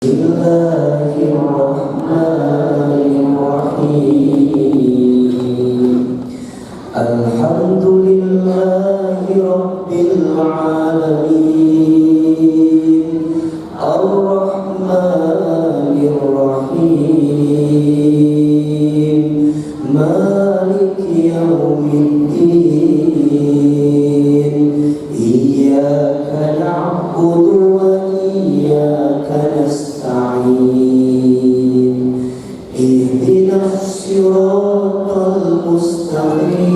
Bismillahirrahmanirrahim. Alhamdulillahi rabbil alamin. Ar-Rahmanir Rahim. Maliki yaumiddin. Iyyaka na'budu wa iyyaka nasta'in. Ihdinas siratal mustaqim.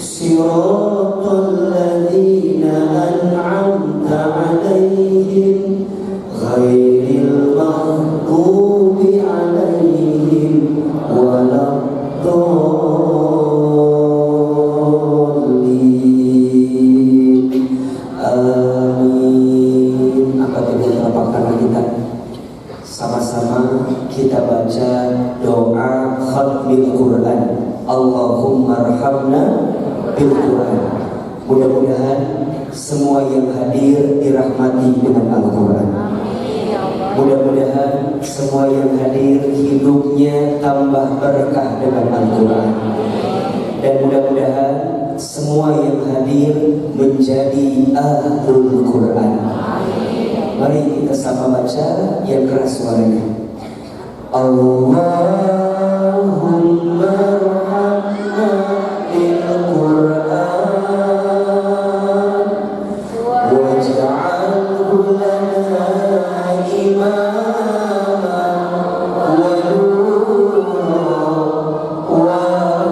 Siratal ladzina an'amta 'alaihim ghairil maghdubi 'alaihim waladdallin. Amin. Angkat kedua telapak tangan kita, sama-sama kita baca doa khatmil Quran. Allahumma arhamna bil Quran. Mudah-mudahan semua yang hadir dirahmati dengan Al-Quran. Mudah-mudahan semua yang hadir hidupnya tambah berkah dengan Al-Quran. Dan mudah-mudahan semua yang hadir menjadi ahlul Quran. Mari kita sama baca yang keras suaranya. Allahumma arhamna bil Quran waj'alhu lana imaman wa nuran wa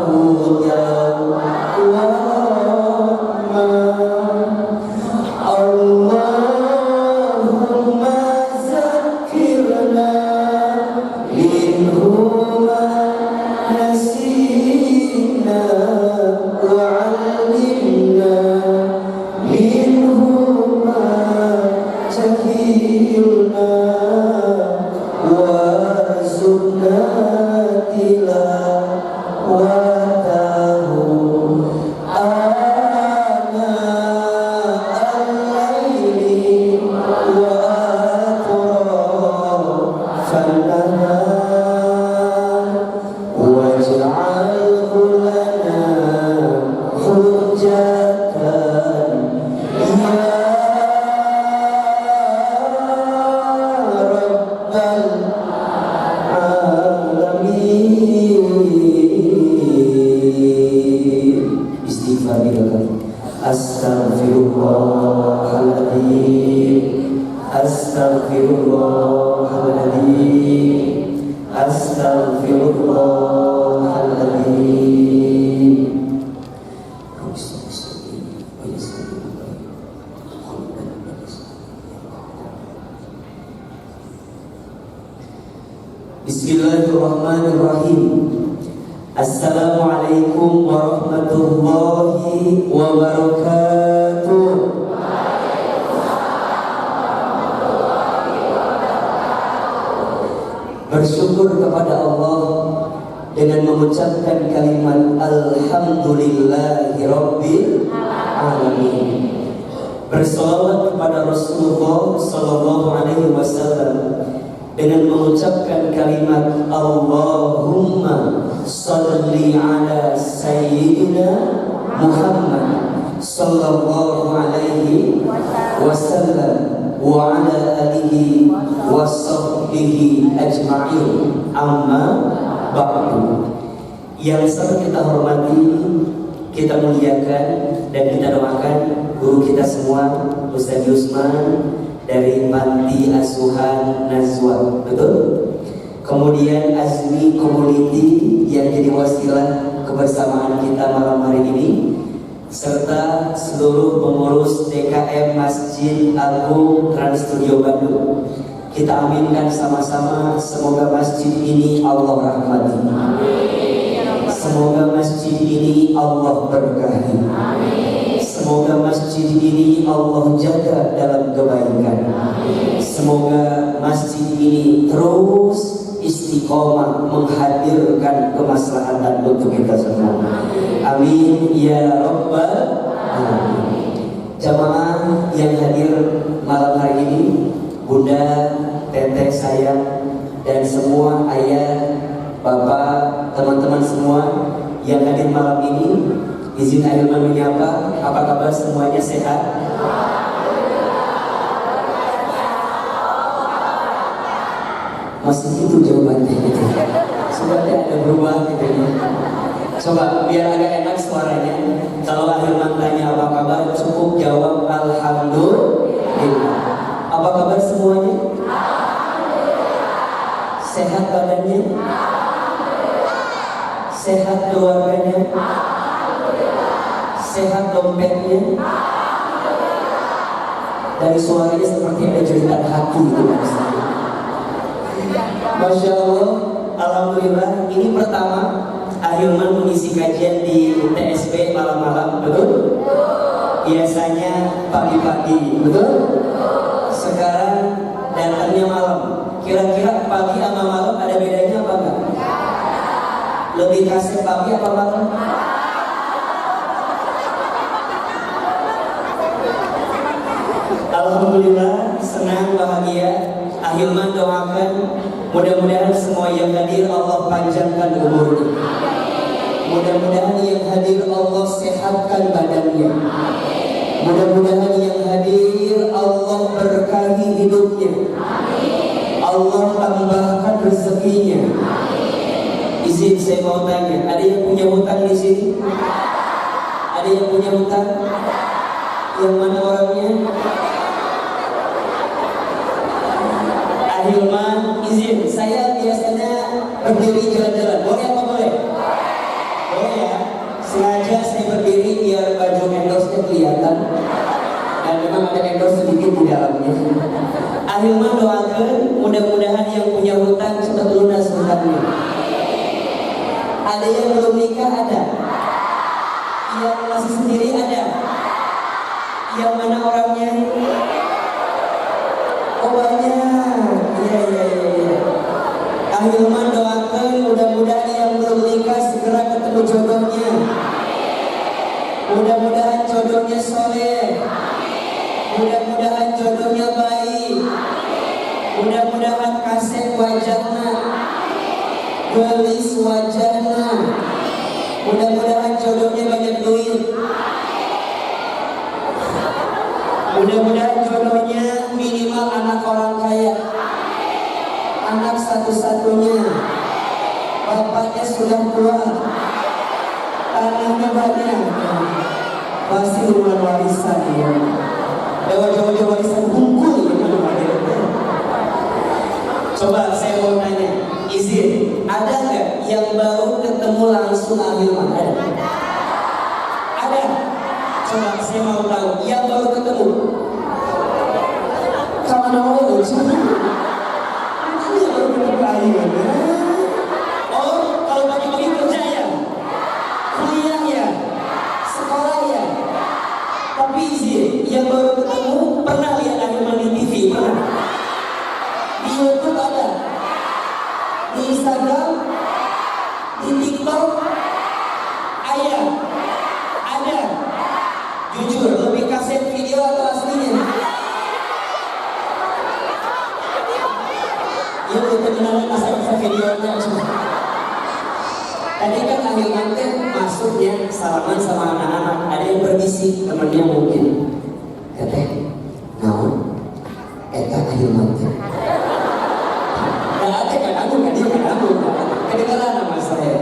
hudan wa rahmah. Allahumma zakkirna minhu ma nasina wa 'allimna minhu ma jahilna warzuqna tilawatahu ana al-laili wa atrafan nahar waj'alhu lana hujjatan ya rabbal alamin. Istighfar tiga kali. Astaghfirullahaladzim. Astaghfirullahaladzim. Astaghfirullahaladzim. Bismillahirrahmanirrahim. Assalamualaikum warahmatullahi wabarakatuh. Bersyukur kepada Allah dengan mengucapkan kalimat Alhamdulillahirabbil alamin. Bersolawat kepada Rasulullah sallallahu alaihi wasallam dengan mengucapkan kalimat Allahumma salli ala sayyidina Muhammad sallallahu alaihi wasallam wa ala alihi wa sahbihi ajma'in. Amma ba'du. Yang sangat kita hormati, kita muliakan dan kita doakan guru kita semua, Ustaz Yusman dari Panti Asuhan Nazwa, betul? Kemudian Azmi Community yang jadi wasilah kebersamaan kita malam hari ini, serta seluruh pengurus DKM Masjid Agung Trans Studio Bandung. Kita aminkan sama-sama, semoga masjid ini Allah rahmati. Semoga masjid ini Allah berkahi. Semoga masjid ini Allah jaga dalam kebaikan. Semoga masjid ini terus istiqomah menghadirkan kemaslahatan untuk kita semua. Amin ya rabbal alamin. Jamaah yang hadir malam hari ini, bunda, teteh sayang, dan semua ayah, bapak, teman-teman semua yang hadir malam ini. Izin Ahilman menyapa, apa kabar semuanya, sehat? Masih itu jawabannya gitu. Sebenarnya ada berubah gitu ya. Coba biar agak enak suaranya. Kalau Ahilman tanya apa kabar, cukup jawab alhamdulillah. Apa kabar semuanya? Sehat badannya? Sehat keluarganya? Sehat dompetnya? Dari suaranya seperti ada jeritan hati gitu maksudnya. Masya Allah, alhamdulillah. Ini pertama Ahilman mengisi kajian di TSB malam-malam, betul? Biasanya pagi-pagi, betul? Sekarang datangnya malam. Kira-kira pagi sama malam ada bedanya apa enggak? Lebih kasih pagi apa malam? Alhamdulillah, senang, bahagia. Ahilman doakan mudah-mudahan semua yang hadir Allah panjangkan umurnya. Mudah-mudahan yang hadir Allah sehatkan badannya. Mudah-mudahan yang hadir Allah berkahi hidupnya. Allah tambahkan rezekinya. Izin saya mau tanya, ada yang punya hutang di sini? Ada yang punya hutang? Yang mana orangnya? Ahilman, izin, saya biasanya berdiri jalan-jalan. Boleh apa boleh? Boleh ya. Sengaja saya berdiri biar baju endorse-nya kelihatan. Dan memang ada endorse sedikit di dalamnya. Ahilman doakan mudah-mudahan yang punya hutang cepat lunas hutangnya. Ada yang belum nikah ada? Yang masih sendiri ada? Yang mana orangnya? Oh banyak. Iya. Ahilman doakan mudah-mudahan yang belum nikah segera ketemu jodohnya. Mudah-mudahan jodohnya soleh. Mudah-mudahan jodohnya baik. Mudah-mudahan kasih wajahnya, gelis wajahnya. Mudah-mudahan jodohnya banyak duit. Mudah-mudahan jodohnya minimal anak orang kaya, anak satu-satunya. Bapaknya sudah tua, tanahnya banyak, pasti rumah warisan ya. Jauh-jauh warisan bungkul ya. Coba saya mau tanya, izin, ada nggak yang baru ketemu langsung Ahilman? Ada? Ada? Coba saya mau tahu, yang baru ketemu sama namanya loh, siapa? Ini baru ketemu Ahilman. Oh, kalau pagi-pagi kerja ya? Kuliah ya? Sekolah ya? Tapi izin, yang baru ketemu pernah lihat Ahilman di TV? Pernah? Di YouTube ada? Di Instagram? Di TikTok? Ayah? Ada? Jujur, lebih kaset video atau aslinya? Ya udah kenalan masa-masa videonya. Tadi kan Ahilman masuknya salaman sama anak-anak. Ada yang berbisik, temannya mungkin. Teteh, naon? Eta Ahilman teh. Nah, kan aku kan dia kan aku. Kedengaran nama saya.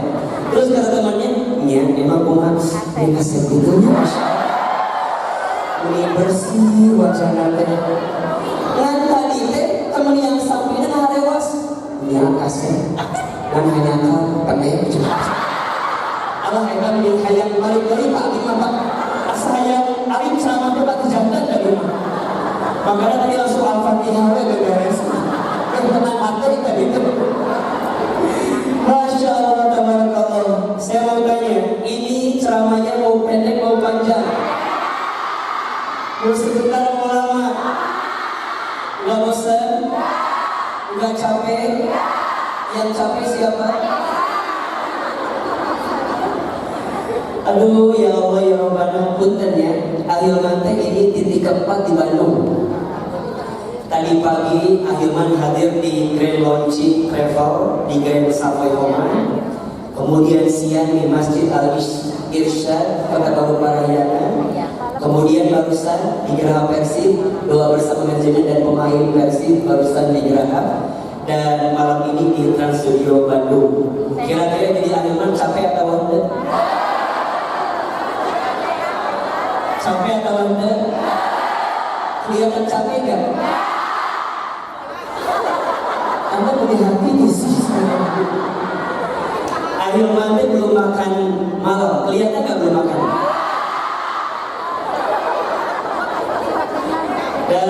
Terus kata temannya, "Nya, emang kumaha ini kaset videonya?" Ini bersih wajah nanti. Ngan tadi teh teman yang sampingnya ngarewas. Nya kaset. Dan hanya kau penek juga. Allah edan bin hayang balik dari Pak di Bapak. Saya alim sama Bapak jantan dari mana? Makanya tadi langsung Al-Fatihah udah beres. Tenang hati tadi itu. Masya Allah, tabarakallah. Saya mau tanya, ini ceramahnya mau pendek mau panjang? Mau sebentar mau lama? Nggak bosan? Nggak capek? Yang capek siapa? Aduh ya Allah ya Rabbana, punten ya. Ahilman ini titik keempat di Bandung. Tadi pagi Ahilman hadir di Grand Launching Travel di Grand Savoy Oman. Kemudian siang di Masjid Al-Irsyad Kota Baru Parahyangan. Kemudian barusan di Geraha Persib doa bersama manajemen dan pemain Persib barusan di Geraha. Dan malam ini di Trans Studio Bandung. Kira-kira jadi Ahilman capek atau enggak? Capek atau enggak? Kelihatan capek enggak? Anda punya hati di sisi. Ahilman belum makan malam. Kelihatan enggak belum makan? Dan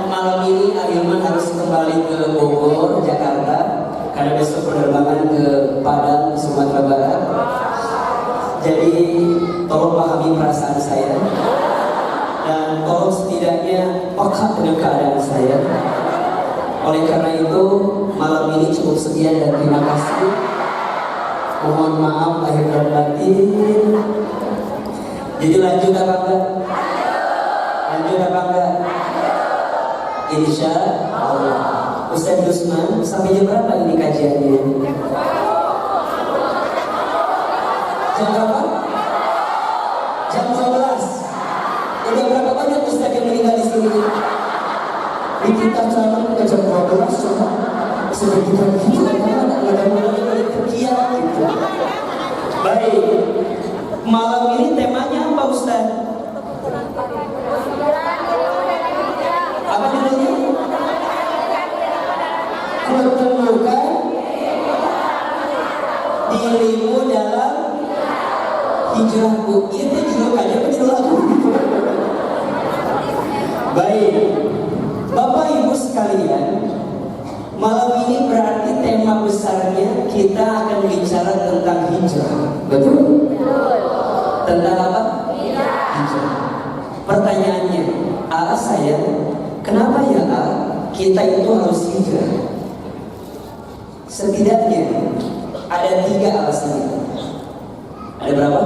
malam ini Ahilman harus kembali ke Bogor, Jakarta, karena besok penerbangan ke Padang, Sumatera Barat. Jadi tolong pahami perasaan saya dan tolong setidaknya peka dengan keadaan saya. Oleh karena itu malam ini cukup sekian dan terima kasih. Mohon maaf lahir dan batin. Jadi lanjut apa enggak? Lanjut apa enggak? Insya Allah. Ustaz Yusman, sampai jam berapa ini kajiannya? Jam berapa? Jam 12. Udah berapa banyak Ustaz yang meninggal di sini? Di kita calon ke jam 12 cuma sudah kita gitu karena ada mulai terkiat gitu. Baik. Malam ini temanya apa Ustaz? Apa judulnya? Kutemukan dirimu dalam hijrahku. Itu judul kajian apa judul lagu? Baik, Bapak Ibu sekalian, malam ini berarti tema besarnya kita akan bicara tentang hijrah. Betul? Tentang apa? Hijrah. Pertanyaannya, saya, kenapa ya kita itu harus hijrah? Setidaknya ada 3 alasannya. Ada berapa?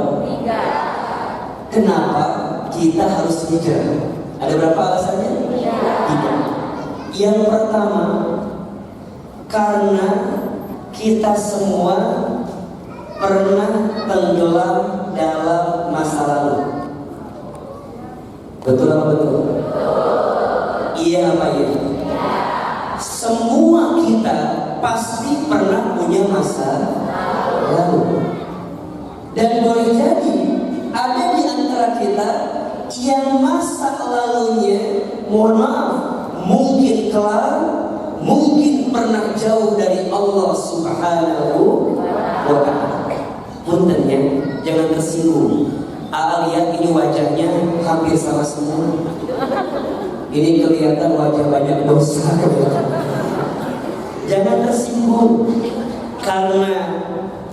3. Kenapa kita harus hijrah? Ada berapa alasannya? 3. Yang pertama, karena kita semua pernah tenggelam dalam masa lalu. Betul apa betul? Iya apa ya? Semua kita pasti pernah punya masa lalu. Dan boleh jadi ada di antara kita yang masa lalunya, mohon maaf, mungkin kelar, mungkin pernah jauh dari Allah Subhanahu wa ta'ala. Puntennya, jangan tersinggung. Lihat ini wajahnya hampir sama semua. Ini kelihatan wajah banyak dosa. Jangan tersinggung, karena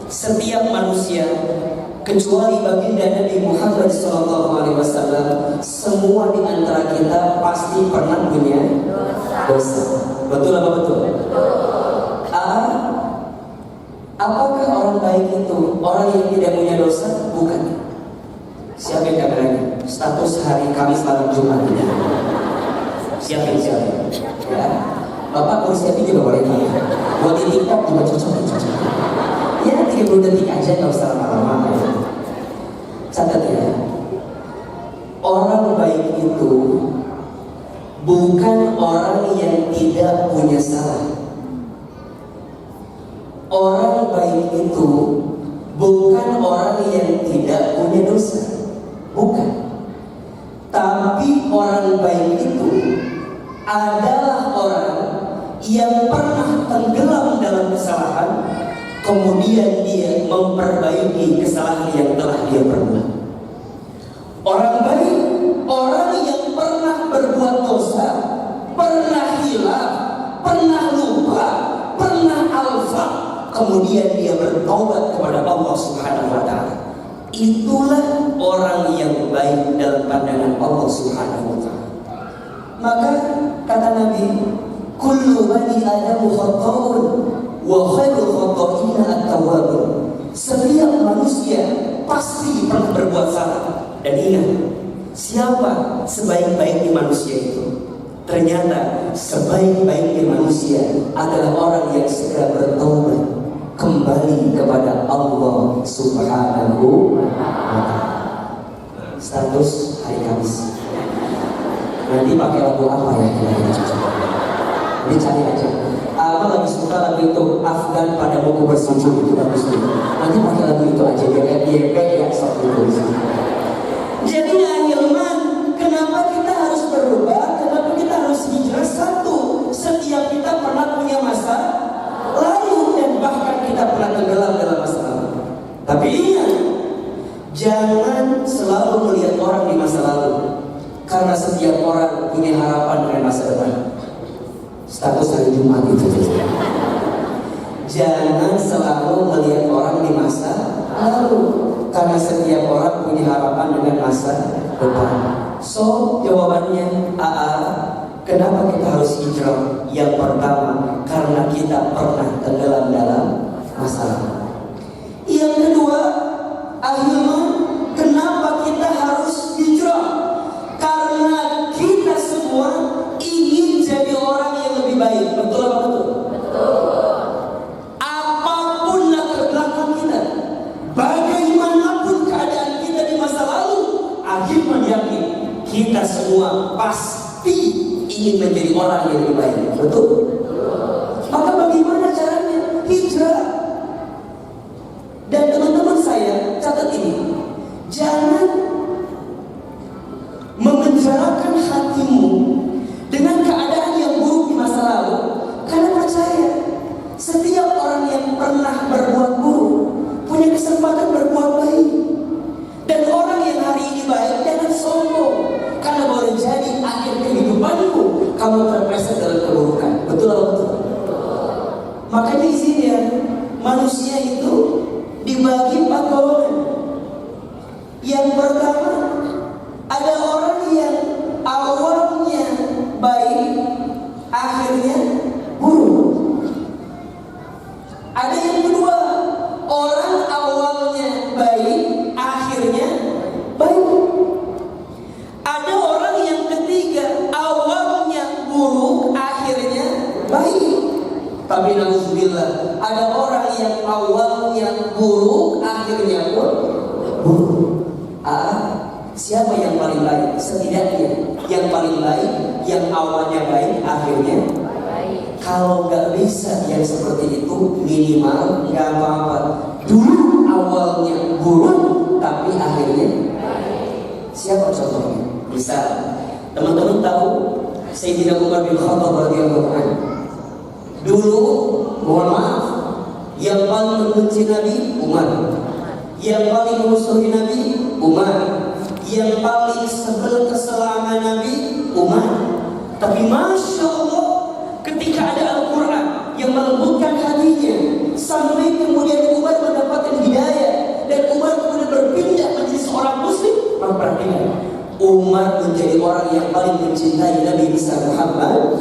setiap manusia kecuali baginda Nabi Muhammad SAW, semua di antara kita pasti pernah punya dosa. Betul apa betul? Apakah orang baik itu orang yang tidak punya dosa? Bukan. Siapa yang kameranya? Status hari Kamis malam Jumat. Siapin. Ya. Bapak boleh siapin juga boleh. Buat di TikTok juga cocok. Ya 30 detik aja, nggak usah lama-lama. Catat ya. Orang baik itu bukan orang yang tidak punya salah. Orang baik itu bukan orang yang tidak punya dosa. Bukan. Tapi orang baik itu adalah orang yang pernah tenggelam dalam kesalahan, kemudian dia memperbaiki kesalahan yang telah dia perbuat. Orang baik, orang yang pernah berbuat dosa, pernah hilaf, pernah lupa, pernah alfa, kemudian dia bertobat kepada Allah Subhanahu wa ta'ala. Itulah orang yang baik dalam pandangan Allah Subhanahu wa ta'ala. Maka kata Nabi, kullu bani adamu khata'un wa khairul khata'ina at-tawwabun. Setiap manusia pasti pernah berbuat salah. Dan ingat, siapa sebaik-baiknya manusia itu? Ternyata sebaik-baiknya manusia adalah orang yang segera bertobat kembali kepada Allah Subhanahu wa Ta'ala. Status hari Kamis. Nanti pakai lagu apa ya kira-kira cocok? Ini cari aja. Amal lagi suka lagu itu Afgan pada buku bersujud, itu bagus tuh. Nanti pakai lagu itu aja biar dia sok itu. Jadi akhirnya kenapa kita harus berubah? Kenapa kita harus hijrah? Satu, setiap kita pernah punya masa lalu dan bahkan kita pernah tenggelam dalam masa lalu. Tapi ingat, jangan selalu melihat orang di masa lalu, karena setiap orang punya harapan dengan masa depan. Status hari Jumat itu. Jangan selalu melihat orang di masa lalu, karena setiap orang punya harapan dengan masa depan. So, jawabannya kenapa kita harus hijrah? Yang pertama, karena kita pernah tenggelam dalam masalah. Yang kedua, akhirnya kenapa kita harus hijrah? Karena kita semua ingin jadi orang yang lebih baik. Betul apa betul? Betul. Apapun latar belakang kita, bagaimanapun keadaan kita di masa lalu, akhirnya yakin kita semua pasti ingin menjadi orang yang lebih baik. Betul? Maka bagaimana caranya? Hijrah. Dan teman-teman saya, catat ini. Jangan memenjarakan hatimu dengan keadaan yang buruk di masa lalu. Karena percaya, setiap orang yang pernah berbuat buruk punya kesempatan berbuat baik. Dan orang yang hari ini baik, jangan sombong, karena boleh jadi akhir kehidupanmu kamu terpleset dalam keburukan. Betul atau betul? Makanya di sini ya, manusia itu dibagi 4 golongan. Yang pertama, ada orang yang awalnya baik, akhirnya buruk. Ada yang kedua, orang awalnya baik, akhirnya baik. Ada orang yang ketiga, awalnya buruk, akhirnya baik. Tapi nauzubillah, ada orang yang awalnya buruk, akhirnya pun buruk. Siapa yang paling baik? Setidaknya yang paling baik, yang awalnya baik, akhirnya baik. Kalau nggak bisa yang seperti itu, minimal nggak apa-apa. Dulu awalnya buruk, tapi akhirnya baik. Siapa contohnya? Misal, teman-teman tahu Sayyidina Umar bin Khattab radhiyallahu anhu. Dulu, mohon maaf, yang paling membenci Nabi Umar, yang paling memusuhi Nabi Umar, yang paling sebel kesalahan Nabi Umar. Tapi Masya Allah, ketika ada Al-Quran yang melembutkan hatinya, sampai kemudian Umar mendapatkan hidayah, dan Umar kemudian berpindah menjadi seorang muslim. Maka perhatikan, Umar menjadi orang yang paling mencintai Nabi besar Muhammad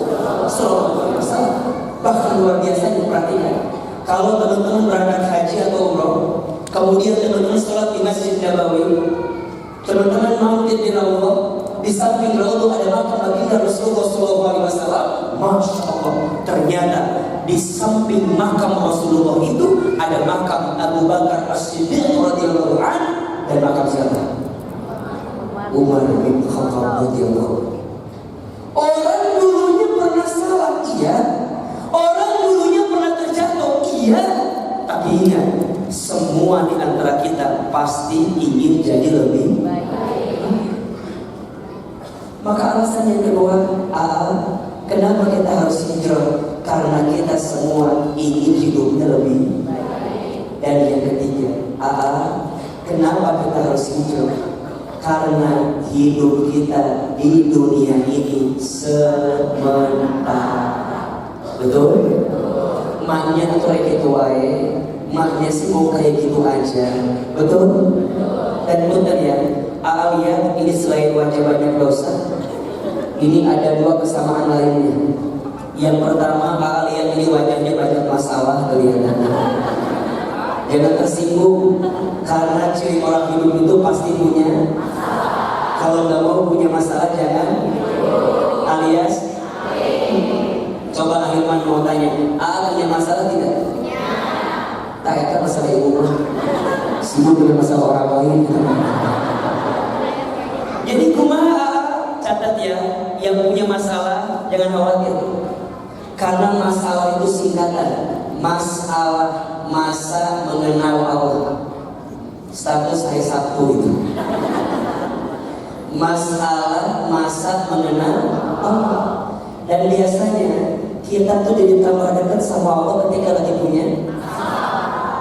SAW. Bahkan luar biasa diperhatikan. Kalau teman-teman berangkat haji atau umroh, kemudian teman-teman sholat di Masjid Nabawi, teman-teman mampir di Raudhah, di samping Raudhah ada makam baginda Rasulullah SAW. Masya Allah, ternyata di samping makam Rasulullah itu ada makam Abu Bakar As-Siddiq radhiyallahu anhu, dan makam siapa? Umar bin Khattab radhiyallahu anhu. Orang dulunya pernah salah, iya. Orang dulunya pernah terjatuh, iya. Tapi ingat, semua di antara kita pasti ingin jadi lebih baik. Maka alasan yang kedua, kenapa kita harus hijrah? Karena kita semua ingin hidupnya lebih baik. Dan yang ketiga, kenapa kita harus hijrah? Karena hidup kita di dunia ini sementara. Betul? Maknya atau kayak gitu wae, maknya sih mau kayak gitu aja. Betul? Dan betul ya, lihat ini selain wajah banyak dosa, ini ada 2 kesamaan lainnya. Yang pertama, lihat ini wajahnya banyak masalah kelihatannya. Jangan tersinggung, karena ciri orang hidup itu pasti punya. Kalau nggak mau punya masalah, jangan. Alias Coba Ahilman mau tanya, punya masalah tidak? Tak itu masalah ibu mah. Sibuk dengan masalah orang lain. Jadi kumaha, catat ya, yang punya masalah jangan khawatir. Karena masalah itu singkatan. Masalah, masa mengenal Allah. Status hari Sabtu itu. Masalah, masa mengenal Allah. Dan biasanya kita tuh jadi tambah dekat sama Allah ketika lagi punya.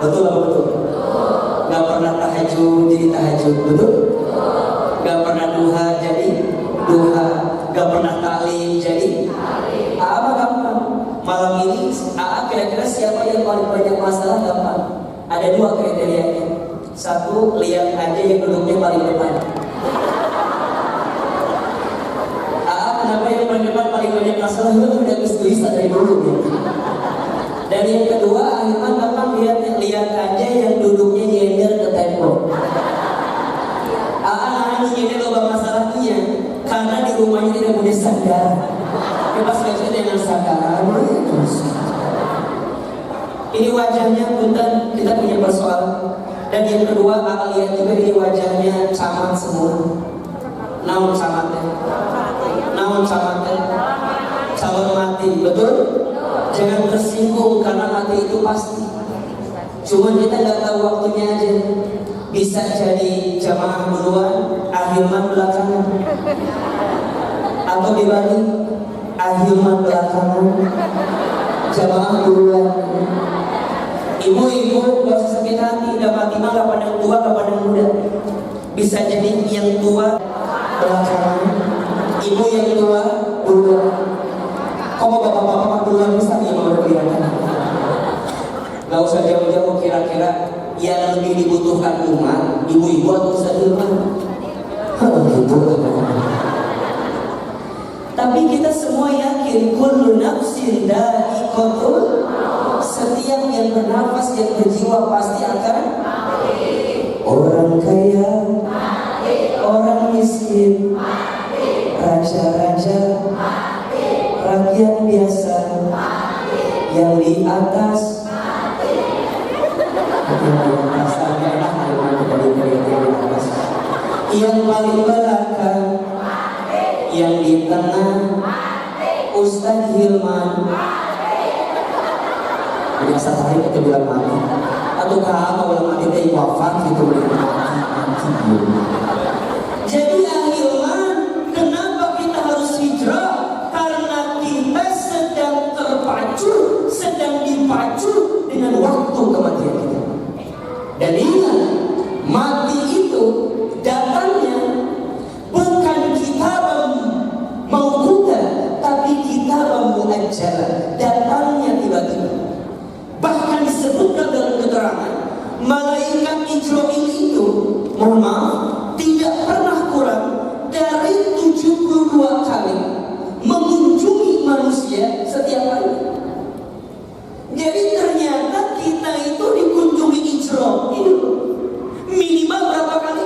Betul apa betul? Gak pernah tahajud jadi tahajud, betul? Gak pernah duha jadi duha. Gak pernah taklim jadi apa gampang. Malam ini kira-kira siapa yang paling banyak masalah? Gampang. Ada dua kriterianya. Satu, lihat aja yang duduknya paling depan. Kenapa yang paling depan paling banyak masalah? Itu udah kesulitan dari dulu ya. Dan yang kedua, Ahilman gampang lihat aja yang duduknya nyender ke tembok. Nyender loba masalahnya karena di rumahnya tidak punya sandar. Pas kerja dengan sandar. Ini wajahnya punten, kita punya persoalan. Dan yang kedua, lihat juga ini wajahnya camat semua. Namun camatnya. Namun camatnya. Calon mati, betul? Jangan tersinggung karena mati itu pasti. Cuman kita nggak tahu waktunya aja. Bisa jadi jamaah duluan, Ahilman belakangan. Atau dibalik, Ahilman belakangan, jamaah duluan. Ibu-ibu gak usah sakit hati, dapat mah gak pandang tua, gak pandang muda. Bisa jadi yang tua belakangan, ibu yang tua duluan. Kok mau bapak-bapak duluan bisa nih mau kelihatan? Gak usah jauh-jauh, kira-kira yang lebih dibutuhkan umat, ibu-ibu atau Ustaz Hilman? Tapi kita semua yakin kullu nafsin dha'iqatul, setiap yang bernafas, yang berjiwa pasti akan mati. Orang kaya mati, orang miskin mati, raja-raja mati, rakyat biasa mati, yang di atas mati. Yang paling belakang mati, yang di tengah mati, Ustaz Hilman biasa hari kita bilang mati atau kalau bilang mati teh wafat gitu. Jadi Ahilman, kenapa kita harus hijrah? Karena kita sedang terpacu, sedang dipacu dengan waktu kematian kita. Dan ingat, mati itu datangnya bukan kitabam mauqutan, tapi kitabam muajjalah, datangnya tiba-tiba. Bahkan disebutkan dalam keterangan, malaikat Israil itu, mohon maaf, tidak pernah kurang dari 72 kali mengunjungi manusia setiap hari. Jadi ternyata kita itu dikunjungi Israil minimal berapa kali?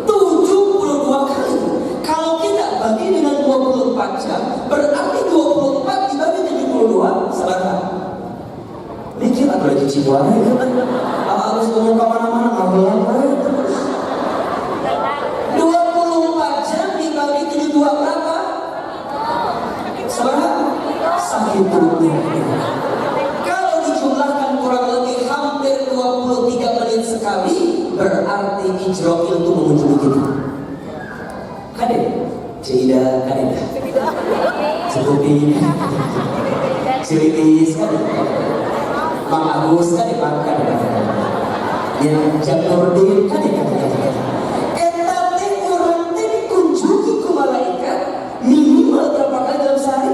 72 kali. Kalau kita bagi dengan 24 jam, berarti 24 dibagi 72 seberapa? Mikir atau lagi cipuan harus ngomong kemana-mana ngomong 24 jam dibagi 72 berapa? Seberapa? Sakit perutnya. Kalau dijumlahkan kurang lebih hampir 23 menit sekali, berarti Israil itu mengunjungi kita. Kadek Cida, kadek Sepupi Cililis, kadek Bang Agus, kadek yang Janurdin, kadek etate orang teh dikunjungi ke malaikat minimal berapa kali dalam sehari?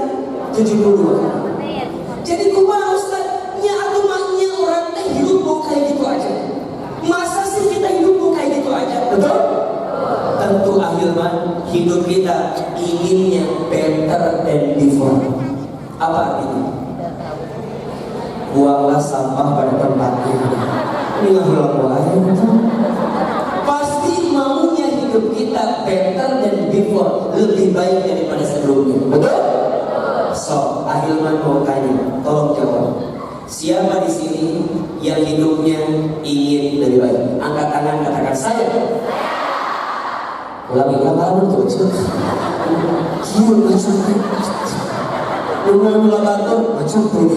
72. Jadi kumaha Ustaz? Nya atuh maknya orang teh hidup mau kayak gitu aja. Masa sih kita hidup mau kayak gitu aja? Betul? Tentu Ahilman, hidup kita inginnya better than before. Apa artinya? Buanglah sampah pada tempatnya. Ini hilang wae. Pasti maunya hidup kita better than before, lebih baik daripada sebelumnya. Betul? So, Ahilman mau tanya, tolong jawab. Siapa di sini yang hidupnya ingin lebih baik? Angkat tangan, katakan saya. Ulangi, ulang tuh. Kieu macam Lumah batur macam tuh.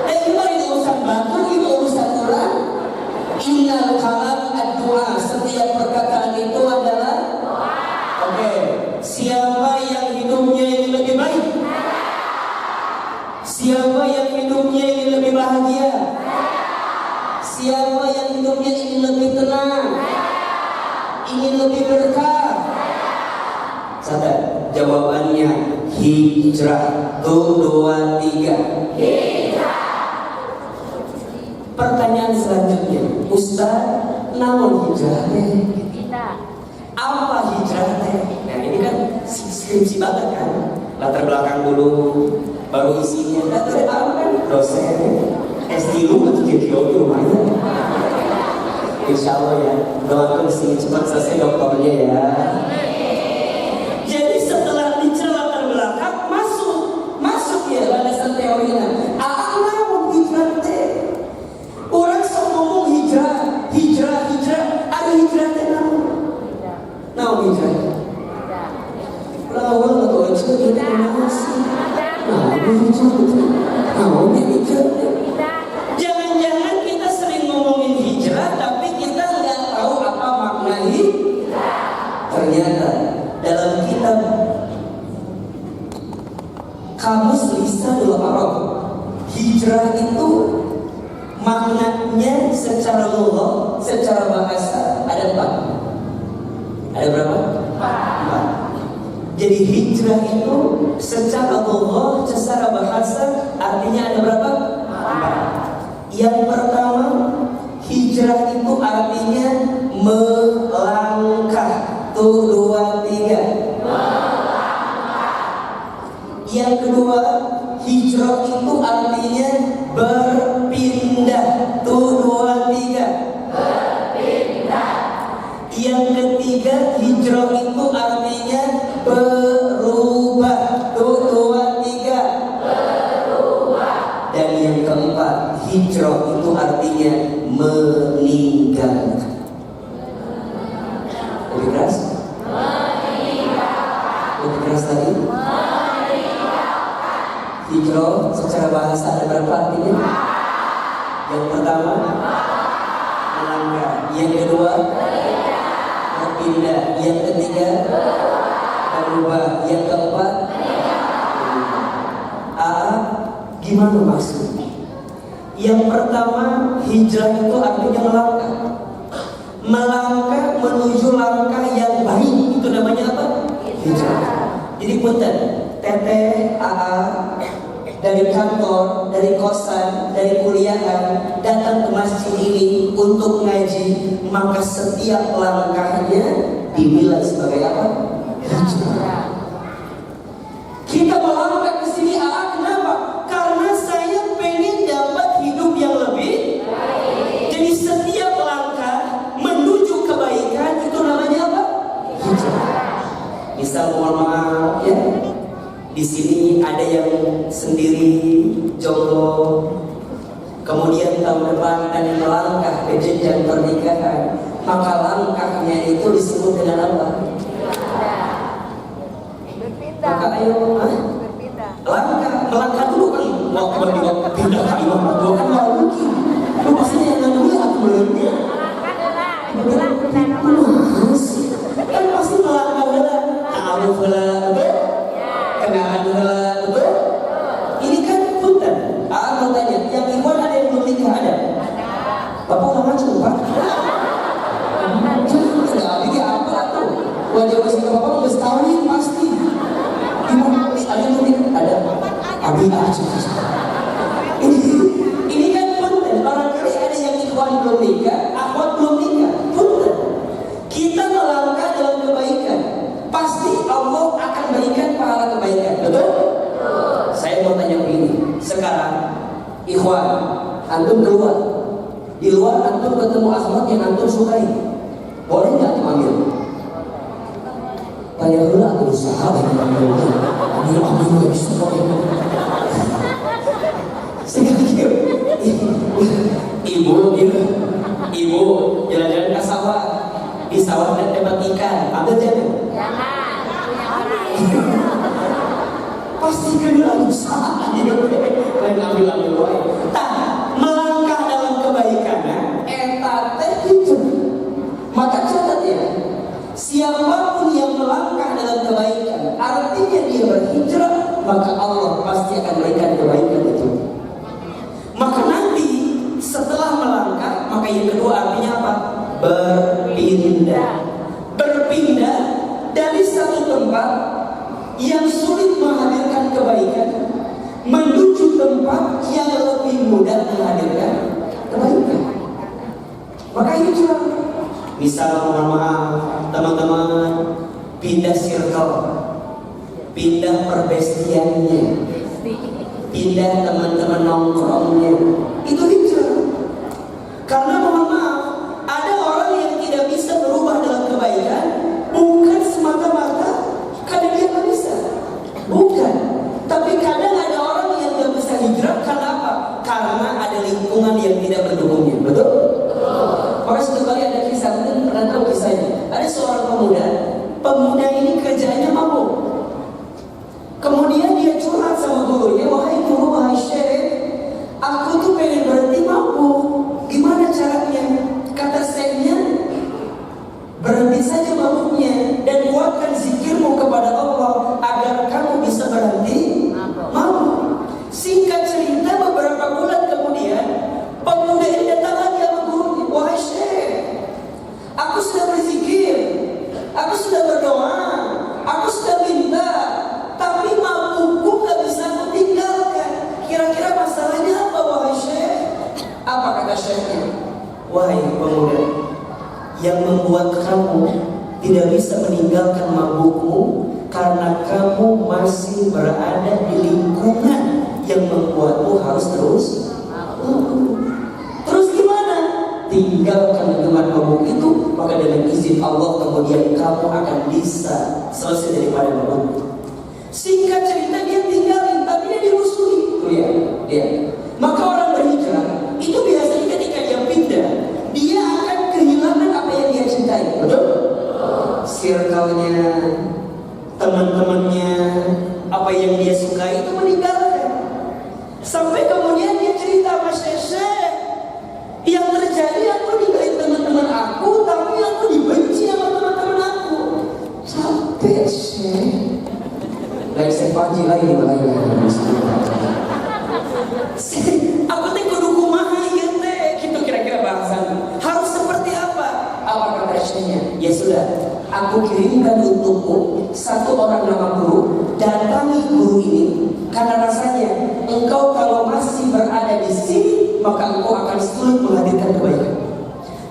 Ini urusan batur, ini urusan orang. Innal kalam ad-du'a, setiap perkataan itu adalah doa. Oke, siapa yang hidupnya ini lebih baik? Siapa yang hidupnya ini lebih bahagia? Siapa yang hidupnya ini lebih tenang? Ingin lebih berkah? Sadar, jawabannya hijrah. 2, 3 hijrah. Pertanyaan selanjutnya, Ustaz, namun hijrah teh? Apa hijrah teh? Nah ini kan skripsi banget kan. Latar belakang dulu, baru isinya. Latar belakang kan dosen S3 atau G3 di rumahnya. Insya Allah ya, doakan sih cepat selesai dokternya ya. Jadi setelah bicara latar belakang, masuk ya landasan teorinya. Namun hijrah teh? Orang sok ngomong hijrah. Ada hijrah teh namun? Namun hijrah? Lawan atau hijrah dia kenal sih? Namun hijrah teh? Jangan-jangan kita sering ngomongin hijrah, tapi kita nggak tahu apa makna hijrah. Ternyata dalam kitab Kamus Lisanul Arab, hijrah itu maknanya secara lugah, secara bahasa ada 4. Ada berapa? 4. Jadi hijrah itu secara lugah, secara bahasa artinya ada berapa? 4. Yang pertama, hijrah itu artinya melangkah. 2, 3 Yang kedua, hijrah itu artinya berpindah. 2, 3 berpindah. Yang ketiga, hijrah itu artinya berubah. 2, 3 berubah. Dan yang keempat, hijrah itu artinya meninggalkan. Lebih keras? Lebih keras lagi? Hijrah secara bahasa ada berapa artinya? Yang pertama, melangkah. Yang kedua, berpindah. Yang ketiga, berubah. Yang keempat, gimana maksudnya? Yang pertama, hijrah itu artinya melangkah. Melangkah menuju langkah yang baik, itu namanya apa? Hijrah. Jadi punten, teteh, dari kantor, dari kosan, dari kuliahan datang ke masjid ini untuk ngaji, maka setiap langkahnya dinilai sebagai apa? Hijrah. Kita melangkah ke sini, kenapa? Karena saya pengen dapat hidup yang lebih baik. Jadi setiap langkah menuju kebaikan itu namanya apa? Hijrah. Misal mohon maaf ya, di sini ada yang sendiri jomblo, kemudian tahun depan dan melangkah ke jenjang pernikahan, maka langkahnya itu disebut dengan apa? Berpindah. Maka ayo, melangkah dulu kan, mau tiba-tiba pindah ke imam itu kan nggak mungkin. Lu pastinya yang namanya aku belumnya. Kan pasti melangkah dulu, tahu lah, kenalan dulu, betul? Ini kan punten. Mau tanya, yang ikhwan ada yang belum nikah ada? Bapak nggak macam Pak? Jangan, ini apa tuh? Wajah masih ke bapak udah setahun pasti. Ibu, ada yang belum nikah? Ada. Abi aja. Ini kan punten. Barangkali ada yang ikhwan belum nikah, akhwat belum nikah. Punten. Kita melangkah dalam kebaikan. Pasti Allah akan berikan pahala kebaikan, betul? Saya mau tanya begini. Sekarang, ikhwan, antum keluar. Di luar antum ketemu akhlak yang antum sukai. Boleh nggak ambil? Tanya dulu, aku usaha. Amin gak bisa kok. Ibu jalan-jalan ke sawah, di sawah dan tembak ikan, ambil jangan? Jangan, punya orang. Pastikan dulu usaha, lain ambil wae. Melangkah dalam kebaikan, eta teh itu. Maka catat ya, siapapun yang melangkah dalam kebaikan, artinya dia berhijrah, maka Allah pasti akan berikan kebaikan itu. Maka nanti setelah melangkah, maka yang kedua artinya apa? Berpindah. Berpindah dari satu tempat yang sulit menghadirkan kebaikan menuju tempat yang lebih mudah menghadirkan kebaikan. Maka ini juga, misal mohon maaf teman-teman, pindah circle, pindah perbestiannya, pindah teman-teman nongkrongnya, itu hijrah. Karena mohon maaf, ada orang yang tidak bisa berubah dalam kebaikan bukan semata-mata karena dia nggak bisa, bukan. Tapi kadang ada orang yang nggak bisa hijrah karena apa? Karena ada lingkungan yang tidak mendukungnya, betul? Maka satu kali ada kisah, mungkin pernah tahu kisahnya. Ada seorang pemuda ini kerjanya mabuk. Kemudian dia curhat sama gurunya, wahai guru, wahai syekh, aku tuh pengen berhenti mabuk. Gimana caranya? Kata syekhnya, berhenti saja mabuknya dan kuatkan zikirmu kepada Allah agar kamu bisa berhenti mabuk. Singkat cerita, beberapa bulan kemudian pemuda ini datang lagi sama gurunya, wahai syekh, aku sudah berzikir, aku sudah berdoa, aku sudah minta, tapi mabukku gak bisa aku tinggalkan. Kira-kira masalahnya apa wahai syekh? Apa kata syekhnya? Wahai pemuda, yang membuat kamu tidak bisa meninggalkan mabukmu karena kamu masih berada di lingkungan yang membuatmu harus terus mabuk. Terus gimana? Tinggalkan lingkungan mabuk itu, maka dengan izin Allah kemudian kamu akan bisa selesai daripada mabuk. Singkat cerita, dia tinggalin, tapi dia dimusuhi. Tuh ya. Maka orang berhijrah itu biasanya ketika dia pindah, dia akan kehilangan apa yang dia cintai, betul? Circle-nya, teman-temannya, apa yang dia sukai itu meninggalkan. Sampai kemudian dia cerita sama Syekh, yang terjadi aku ninggalin teman-teman aku, tapi aku dibenci sama teman-teman aku. Capek Syekh. Lain saya pagi lagi malah. Aku teh kudu kumaha ieu teh, gitu kira-kira bahasan. Harus seperti apa? Apa kata Syekhnya? Ya sudah, aku kirimkan untukmu satu orang nama guru, datangi guru ini. Karena rasanya engkau kalau masih berada di sini, maka engkau akan sulit menghadirkan kebaikan.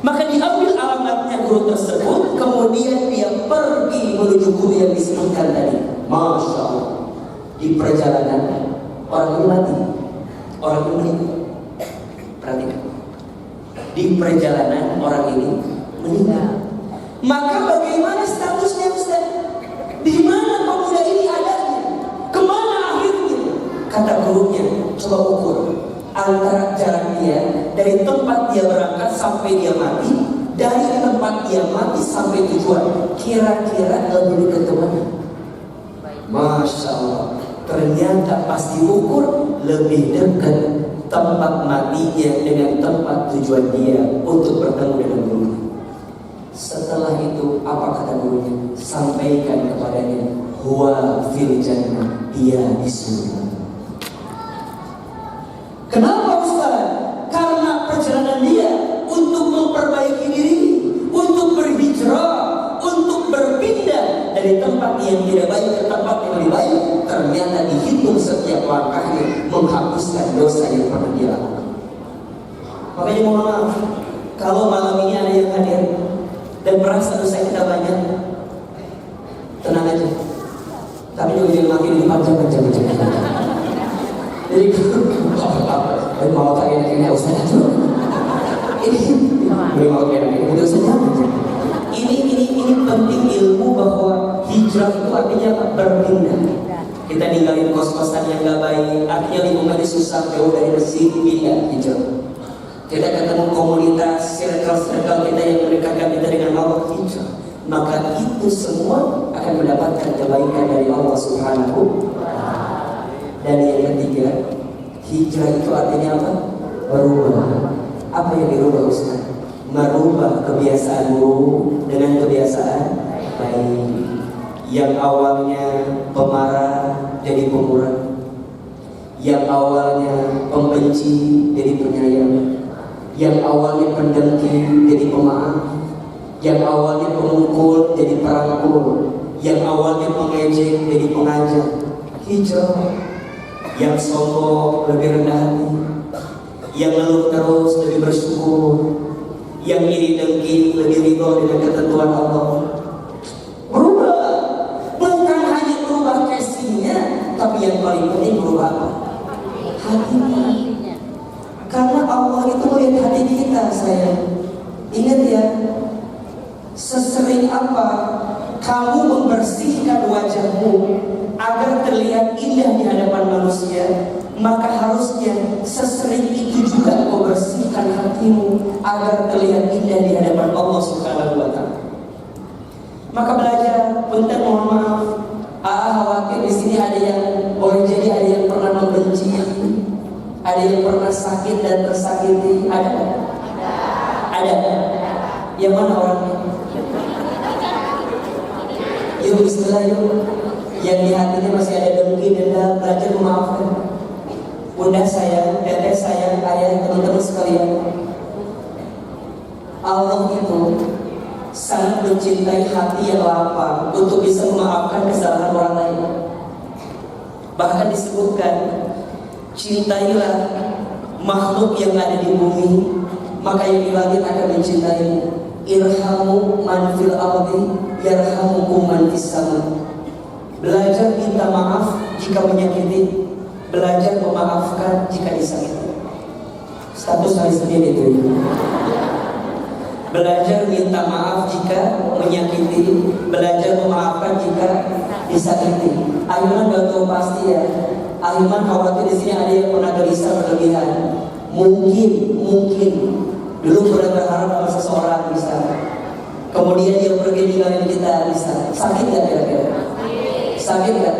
Maka diambil alamatnya guru tersebut, kemudian dia pergi menuju guru yang disebutkan tadi. Masya Allah. Di perjalanan orang ini mati, orang ini meninggal. Perhatikan. Di perjalanan orang ini meninggal. Maka bagaimana statusnya Ustaz? Di mana pemuda ini adanya? Kemana akhirnya? Kata gurunya, coba ukur antara jarak dia dari tempat dia berangkat sampai dia mati, dari tempat dia mati sampai tujuan, kira-kira lebih dekat ke mana? Masya Allah, ternyata pas diukur lebih dekat tempat matinya dengan tempat tujuan dia untuk bertemu dengan gurunya. Setelah itu apa kata gurunya? Sampaikan kepadanya, huwa fil jannah, dia di surga. Kenapa Ustaz? Karena perjalanan dia untuk memperbaiki diri, untuk berhijrah, untuk berpindah dari tempat yang tidak baik ke tempat yang lebih baik, ternyata dihitung setiap langkahnya menghapuskan dosa yang pernah dia lakukan. Makanya mohon maaf kalau malam ini ada yang hadir dan merasa dosa kita banyak, tenang aja. Tapi jangan makin panjang. Jadi mau tak enak-enak Ustaz itu. Ini mau enak-enak itu saja. Ini penting ilmu bahwa hijrah itu artinya berpindah. Kita ninggalin kos-kosan yang gak baik, artinya lingkungannya susah, jauh dari masjid, pindah hijrah. Kita ketemu komunitas, circle-circle kita yang mendekatkan kita dengan Allah, hijrah. Maka itu semua akan mendapatkan kebaikan dari Allah Subhanahu. Dan yang ketiga, hijrah itu artinya apa? Berubah. Apa yang dirubah Ustaz? Merubah kebiasaan buruk dengan kebiasaan baik. Yang awalnya pemarah jadi pemurah, yang awalnya pembenci jadi penyayang, yang awalnya pendengki jadi pemaaf, yang awalnya pemukul jadi perangkul, yang awalnya pengejek jadi pengajak. Hijrah. Yang sombong lebih rendah hati, yang ngeluh terus lebih bersyukur, yang iri dengki lebih ridho dengan ketentuan Allah. Tapi yang paling penting berubah apa? Hatinya. Karena Allah itu melihat hati kita, sayang. Ingat ya, sesering apa kamu membersihkan wajahmu agar terlihat indah di hadapan manusia, maka harusnya sesering itu juga kau bersihkan hatimu agar terlihat indah di hadapan Allah Subhanahu wa Ta'ala. Maka belajar, bentar mohon maaf. Khawatir di sini ada yang boleh jadi ada yang pernah membenci, ada yang pernah sakit dan tersakiti, ada? Ada. Yang mana orangnya? Yuk bismillah yuk. Yang di hatinya masih ada dengki, dendam, belajar memaafkan. Bunda sayang, teteh sayang, ayah, teman-teman sekalian. Allah itu sangat mencintai hati yang lapang untuk bisa memaafkan kesalahan orang lain. Bahkan disebutkan, cintailah makhluk yang ada di bumi, maka yang di langit akan mencintaimu. Irhamu man fil ardi yarhamukum man fis sama. Belajar minta maaf jika menyakiti, belajar memaafkan jika disakiti. Status hari Senin itu. Belajar minta maaf jika menyakiti, belajar memaafkan jika disakiti. Ahilman gak tahu pasti ya. Ahilman khawatir di sini ada yang pernah gelisah berlebihan. Mungkin dulu pernah berharap sama seseorang bisa, kemudian dia pergi ninggalin kita bisa. Sakit gak kira-kira? Sakit gak?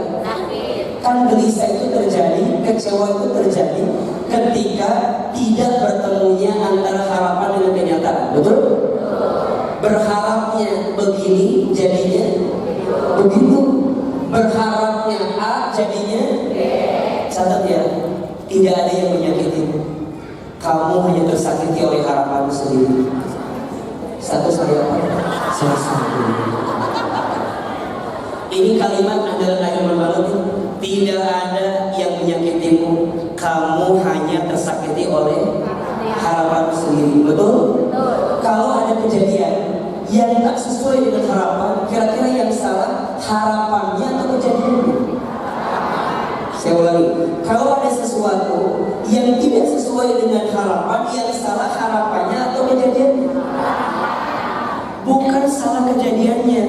Kan gelisah itu terjadi, kecewa itu terjadi ketika tidak bertemunya antara harapan dengan kenyataan. Betul? Berharapnya begini jadinya begitu. Berharapnya A jadinya B. Catat ya, tidak ada yang menyakitimu. Kamu hanya tersakiti oleh harapanmu sendiri. Satu saya satu. Ini kalimat andalan Ahilman Balogi. Tidak ada yang menyakitimu, kamu hanya tersakiti oleh harapanmu sendiri. Betul? Kalau ada kejadian yang tak sesuai dengan harapan, kira-kira yang salah harapannya atau kejadiannya? Saya ulangi, kalau ada sesuatu yang tidak sesuai dengan harapan, yang salah harapannya atau kejadiannya? Bukan salah kejadiannya,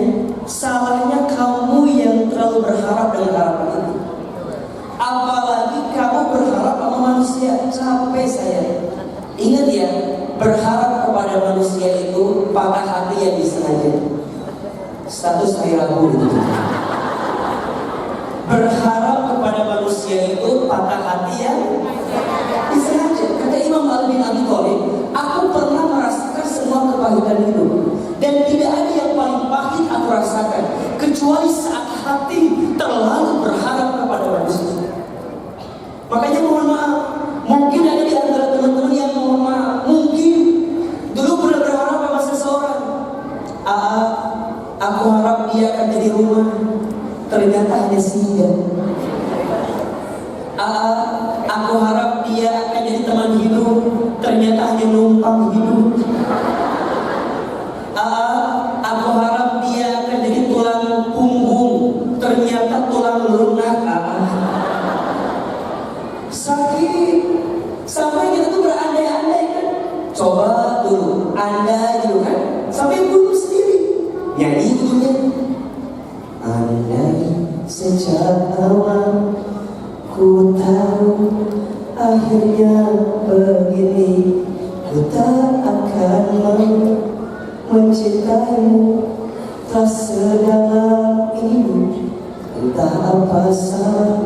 salahnya kamu yang terlalu berharap dengan harapan itu. Apalagi kamu berharap sama manusia, capek saya. Ingat ya, berharap kepada manusia itu patah hati yang disengaja. Status saya ragu gitu. Berharap kepada manusia itu patah hati yang disengaja. Kata Imam Ali bin Abi Thalib, aku pernah merasakan semua kepahitan hidup, dan tidak ada yang paling pahit aku rasakan kecuali saat hati terlalu berharap kepada manusia. Makanya mohon maaf, mungkin ada di antara teman-teman yang mohon maaf, mungkin dulu pernah berharap sama seseorang. Aku harap dia akan jadi rumah, ternyata hanya singgah. Aku harap dia akan jadi teman hidup, ternyata hanya numpang hidup. Aku harap dia akan jadi tulang punggung, ternyata tulang lunak. Sakit sampai kita tuh berandai-andai kan. Coba dulu andai gitu kan, sampai bunuh sendiri. Nyanyi itunya. Andai sejak awal akhirnya begini, ku tak akan mau mencintaimu tak sedalam ini. Entah apa salah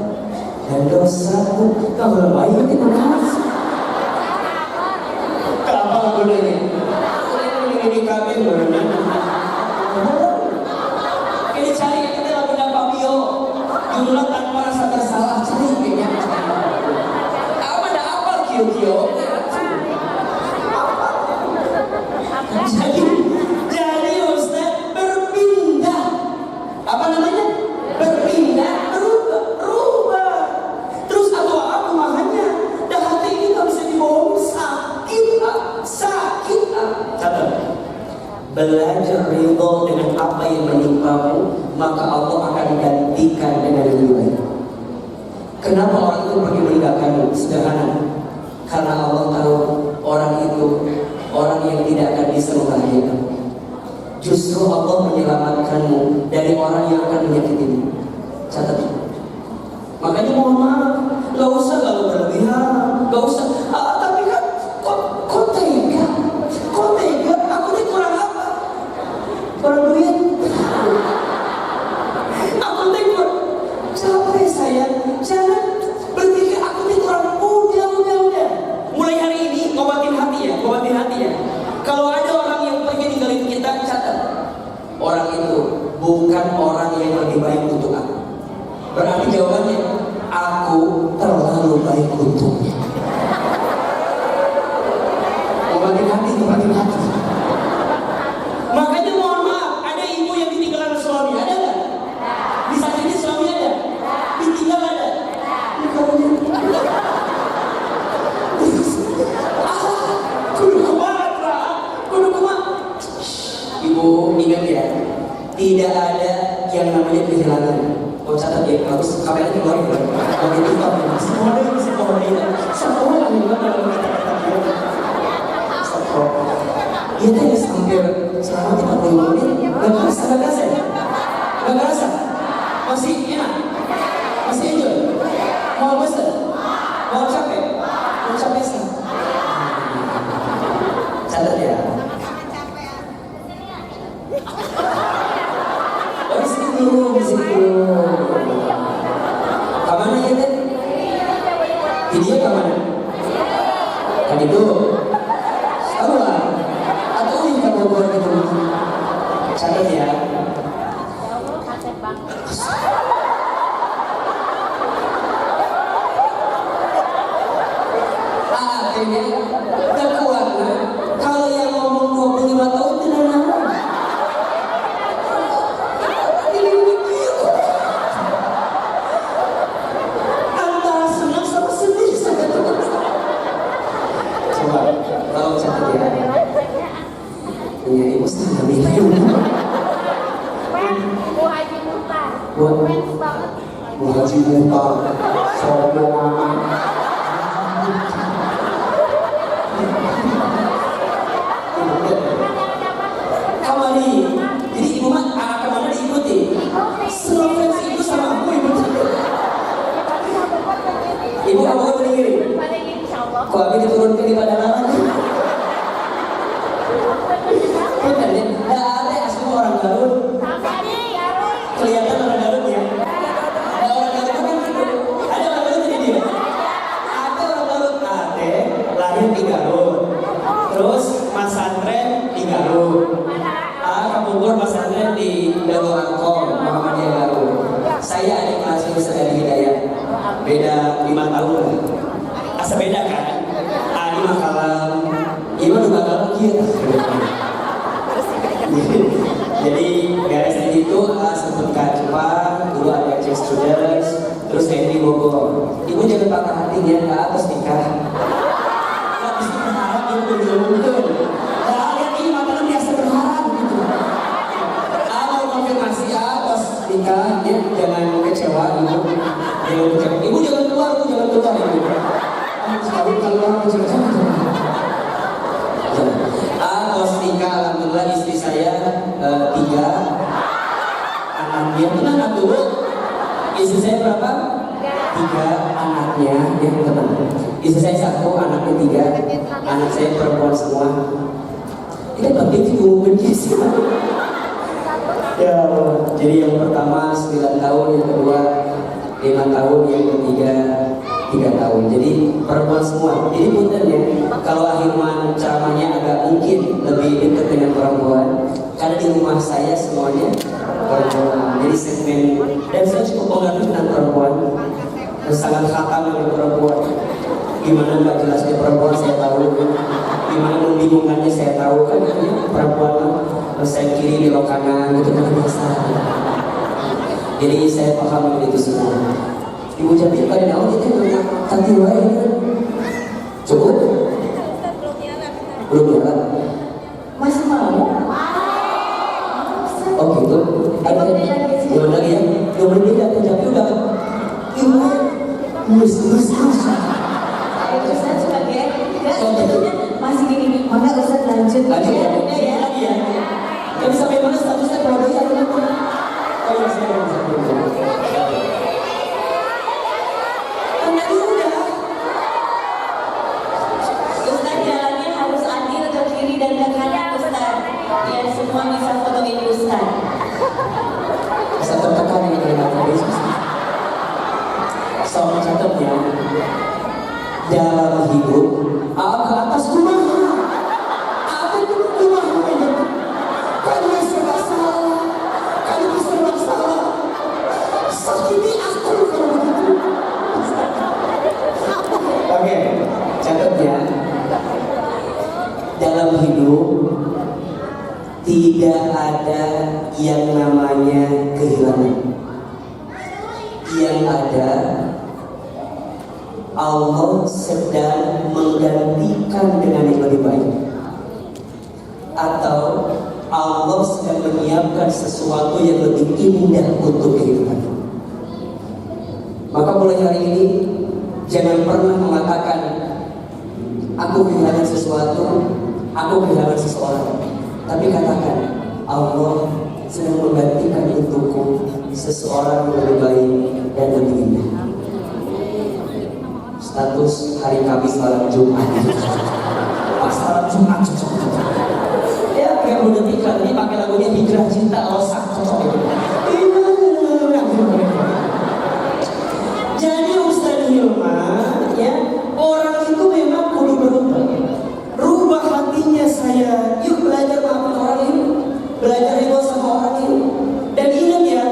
dan dosaku. Kalau main itu kasih apa gunanya? Ini kami mana? Ini cari kita lagu Fabio, jumlah tanpa rasa bersalah, cari kayaknya. Apa ada apa kio-kio? Jadi Ustaz berpindah. Apa namanya? Berpindah, berubah. Terus atau apa makanya? Dah hati ini tak bisa dibohong, sakit. Catat. Belajar ridho dengan apa yang menimpamu, maka Allah akan gantikan dengan lebih baik. Kenapa orang itu pergi meninggalkanmu? Sederhana. Karena Allah tahu orang itu orang yang tidak akan bisa membahagiakan. Justru Allah menyelamatkanmu dari orang yang akan menyakitimu. Catat. Makanya mohon maaf, gak usah kalau berlebihan, gak usah. Tapi kan kok tega? Aku ini kurang apa? Kurang duit. Aku ini kurang capek saya. Jangan berpikir aku ini kurang. Udah. Mulai hari ini obatin hati ya. Kalau ada orang yang pergi ninggalin kita, catat. Orang itu bukan orang yang lebih baik untuk aku. Berarti jawabannya, aku terlalu baik untuknya. Obatin hati. Makanya mohon maaf, ada ibu yang ditinggalkan suami, ada nggak? Di saat ini suami ada? Ditinggal ada? Kudu kumat. Ibu ingat ya, tidak ada yang namanya kehilangan. Oh catat ya, harus kameranya keluar ya. Kalau itu tak semua ada yang bisa komentar. Semua yang dalam kata-kata. Dia tadi hampir selama 30 menit. Gak kerasa. Masih enak. Masih enjoy. Mau bosan? Mau capek sih. Catat ya. Oh di sini dulu. Kamana ya teh? Video kamana? Tadi dulu. Salah. Atau ini kamu buat itu? Catat ya. Akhirnya terkuat. Kalau yang ngomong 25 tahun tidak nama. Antara senang sama sedih saja. Coba kalau catat ya. Punya ibu setengah miliar. Bu Haji Muhtar. Fans banget. Bu Haji Muhtar. Sombong amat. Kamari. Jadi ibu mah anak kemana diikuti? Semua fans ibu sama aku ibu. Ibu kamu kan berdiri. Kok abi diturunkan di pada lalang? Bukan ya? Ada asli orang Garut. Kelihatan orang Garut ya. Ada orang Garut kan gitu. Ada orang Garut jadi dia. Ada orang Garut. Lahir di Garut. Terus Mas Santren di Garut. Kabur Mas Santren di Darul Arkom, Muhammadiyah Garut. Saya adik mahasiswa dari Hidayat. Beda 5 tahun lah. Asa beda kan? Adi mah kalam. Ibu juga kalam gitu. Jadi garis itu sebut Jepang, dulu ada Jazz Students, terus Henry Bogor. Ibu jangan patah hati ya, nggak atas nikah. Nggak bisa berharap ibu betul. Nah, lihat ini makanan biasa berharap gitu. Mau konfirmasi pas nikah, ya jangan kecewa ibu. Ibu jangan keluar ibu. Sekali keluar jangan. Pas nikah, alhamdulillah istri saya 3 anaknya. Tenang dulu. Istri saya berapa? 3 anaknya. Ya tenang. Istri saya satu, anaknya tiga. Anak saya perempuan semua. Ini tapi diumumin sih. Ya Allah. Jadi yang pertama 9 tahun, yang kedua 5 tahun, yang ketiga 3 tahun. Jadi perempuan semua. Jadi punten ya, kalau Ahilman ceramahnya agak mungkin lebih dekat dengan perempuan, karena di rumah saya semuanya perempuan. Jadi segmen, dan saya cukup mengerti dengan perempuan, sangat khatam dengan perempuan. Gimana nggak jelasnya perempuan saya tahu, gimana membingungkannya saya tahu, kan perempuan saya kiri belok kanan gitu kan biasa. Jadi saya paham itu semua. Ibu Jamil pada naon itu memang tanti wae kan? Cukup? Belum jalan? Masih mau? Oh gitu? Ada yang lagi ya? Yang berbeda Ibu Jamil udah gimana? Mus. Ustaz sebagai masih gini, maka Ustaz lanjut ya? Ya. Tapi sampai mana statusnya kalau dia ada apa? Oh ya, saya Ustaz jalannya harus adil ke kiri dan ke kanan Ustaz. Biar semua bisa fotoin Ustaz. bisa tertekan ini dengan Yesus. Soal catatnya dalam hidup ke atas rumah. Apa itu rumah? Kalian serba salah. Kalian serba salah. Sakiti aku kalau begitu. Oke, catatnya dalam hidup tidak ada yang namanya kehilangan. Yang ada Allah sedang menggantikan dengan yang lebih baik, atau Allah sedang menyiapkan sesuatu yang lebih indah untuk kehidupan. Maka mulai hari ini jangan pernah mengatakan aku kehilangan sesuatu, aku kehilangan seseorang. Tapi katakan Allah sedang menggantikan untukku seseorang yang lebih baik dan lebih indah. Status hari Kamis malam Jumat. Pas malam Jumat cocok. Ya, 30 detik ini pakai lagunya Hijrah Cinta Losak cocok itu. Jadi Ustaz Hilman, ya, orang itu memang kudu berubah. Rubah hatinya saya. Yuk belajar maafin orang ini, belajar ridho sama orang ini. Dan ingat ya,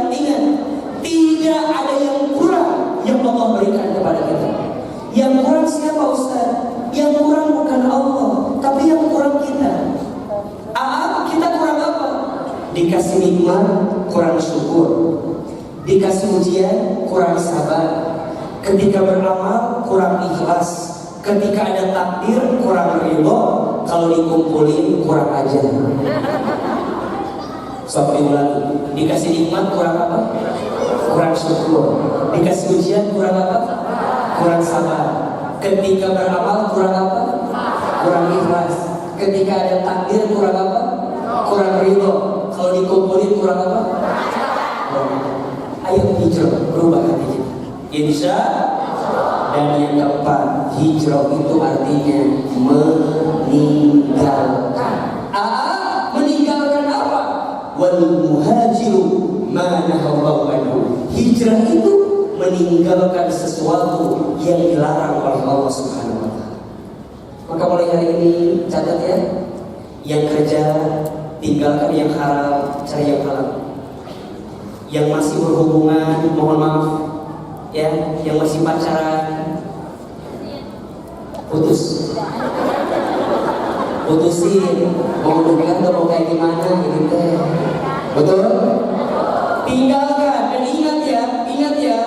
tidak ada yang kurang yang Allah berikan kepada kita. Yang kurang siapa Ustaz? Yang kurang bukan Allah, tapi yang kurang kita. Kita kurang apa? Dikasih nikmat, kurang syukur. Dikasih ujian, kurang sabar. Ketika beramal, kurang ikhlas. Ketika ada takdir, kurang ridho. Kalau dikumpulin, kurang ajar. Sampai diulangi. Dikasih nikmat, kurang apa? Kurang syukur. Dikasih ujian, kurang apa? Kurang sabar. Ketika beramal, kurang apa? Kurang ikhlas. Ketika ada takdir, kurang apa? Kurang ridho. Kalau dikumpulin, kurang apa? Ayo hijrah, berubah hati kita. Insya. Dan yang keempat, hijrah itu artinya meninggalkan. Meninggalkan apa? Wal muhajiru ma nahallahu anhu. Hijrah itu meninggalkan sesuatu yang dilarang oleh Allah Subhanahu wa taala. Maka mulai hari ini catat ya, yang kerja tinggalkan yang haram, cari yang halal. Yang masih berhubungan, mohon maaf ya, yang masih pacaran, putusin, mau hubungan atau mau kayak gimana gitu. Betul? Tinggalkan. Dan ingat ya,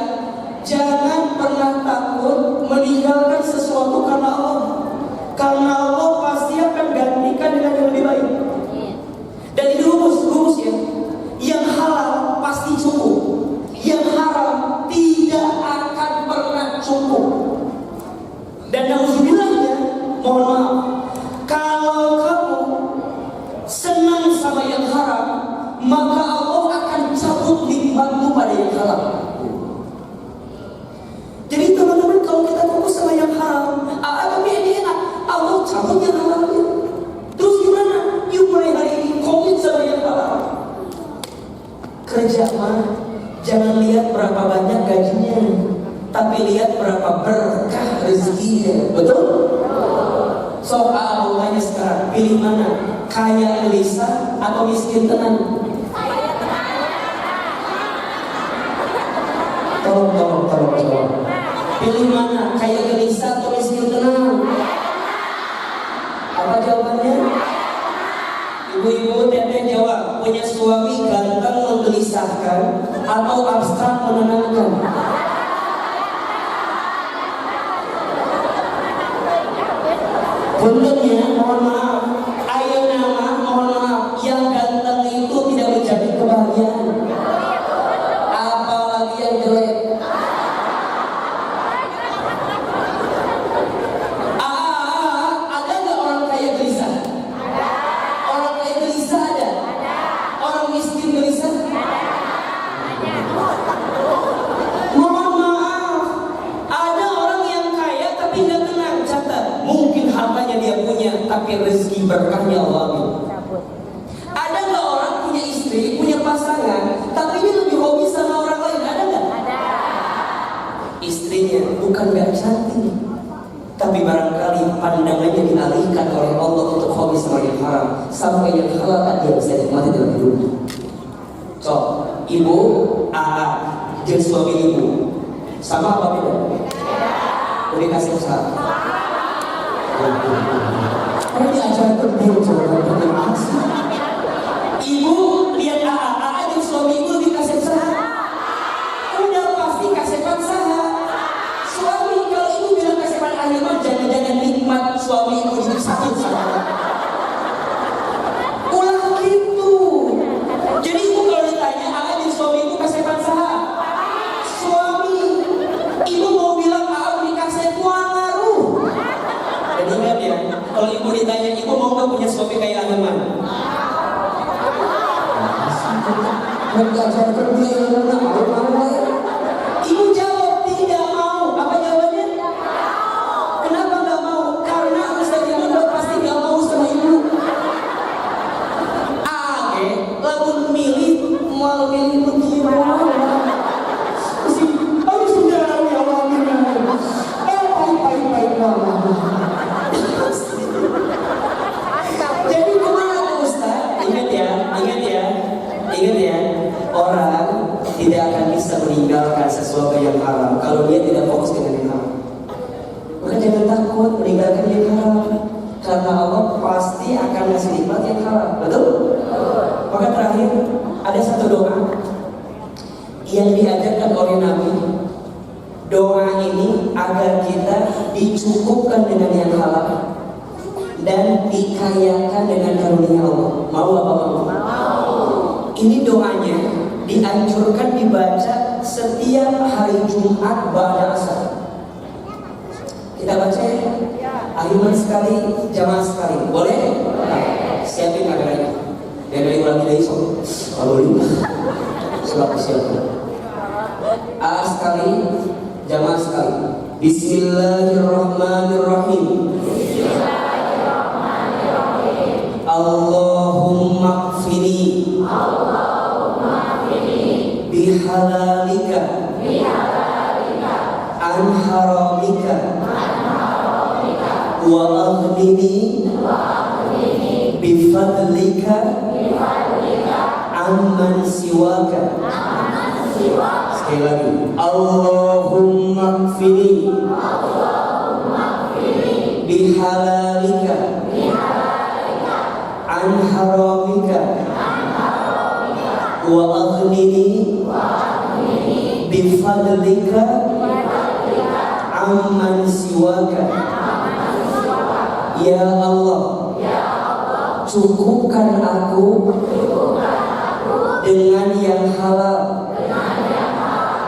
jangan pernah takut meninggalkan sesuatu karena Allah. Karena Allah pasti akan gantikan dengan yang lebih baik. Dan ini rumus ya. Yang halal pasti cukup. Yang haram tidak akan pernah cukup. Dan naudzubillahnya, mohon maaf, kalau kamu senang sama yang haram, maka Allah akan cabut nikmatmu pada yang halal. Jadi teman-teman, kalau kita fokus sama yang haram, tapi lihat berapa berkah rezekinya. Betul? So, mau tanya sekarang, pilih mana? Kaya gelisah atau miskin tenang? Tolong. Pilih mana? Kaya gelisah atau miskin tenang? Apa jawabannya? Ibu-ibu teteh jawab, punya suami ganteng menggelisahkan atau abstrak menenangkan? Puntennya, mohon maaf. Ayo nama, mohon maaf. Yang ganteng itu tidak menjadi kebahagiaan. Apalagi yang jelek. Ada nggak orang kaya gelisah? Orang kaya gelisah ada? Orang miskin gelisah? Mohon maaf. Ada orang yang kaya tapi nggak tenang. Catat, mungkin hartanya dia punya, tapi rezeki berkahnya Allah ambil. Ada nggak orang punya istri, punya pasangan, tapi dia lebih hobi sama orang lain? Ada nggak? Ada. Istrinya bukan nggak cantik, tapi barangkali pandangannya dialihkan oleh Allah untuk hobi sama yang haram, sampai yang halal tak dia bisa nikmati dalam hidupnya. So, ibu, jeung suami ibu sama apa beda? Lebih kasih usaha. Kalau diajarkan dia jangan asli. Ibu lihat jeung suami ibu lebih kasih usaha. Udah pasti kasepan saha. Suami kalau ibu bilang kasepan ahilman, jangan-jangan nikmat suami ibu jadi sakit saha. Ulah gitu. Jadi ibu kalau ditanya jeung suami ibu kasepan saha, suami ibu mau bilang beli kasep ngaruh. Dan ingat ya, kalau ibu ditanya ibu mau nggak punya suami kayak ahilman? Ibu jawab tidak mau. Apa jawabannya? Kenapa nggak mau? Karena Ustaz ibu pasti nggak mau sama ibu. Lamun milih mau milih begini. Harus sudah ya Allah. Baik. Jadi kemana Ustaz? Ingat ya, orang tidak akan bisa meninggalkan sesuatu yang haram kalau dia tidak fokus dengan yang haram. Maka jangan takut meninggalkan yang haram, karena Allah pasti akan ngasih nikmat yang haram. Betul? Maka terakhir ada satu doa yang diajarkan oleh Nabi. Doa ini agar kita dicukupkan dengan yang halal dan dikayakan dengan karunia Allah. Mau apa mau? Ini doanya dianjurkan dibaca setiap hari Jumat ba'da asar. Kita baca ya? Ahilman sekali, jamaah sekali. Boleh? Siapin kameranya. Dari ulangi dari so. Kalau lima, selalu siapkan. Sekali, jamaah sekali. Bismillahirrahmanirrahim. Allahumma kfini bihalalika an haramika wa aghnini bifadlika amman siwaka. Sekali lagi, Allahumma kfini bihalalika an haramika wa aghnini bifadlika amman siwaka. Ya Allah, cukupkan aku dengan yang halal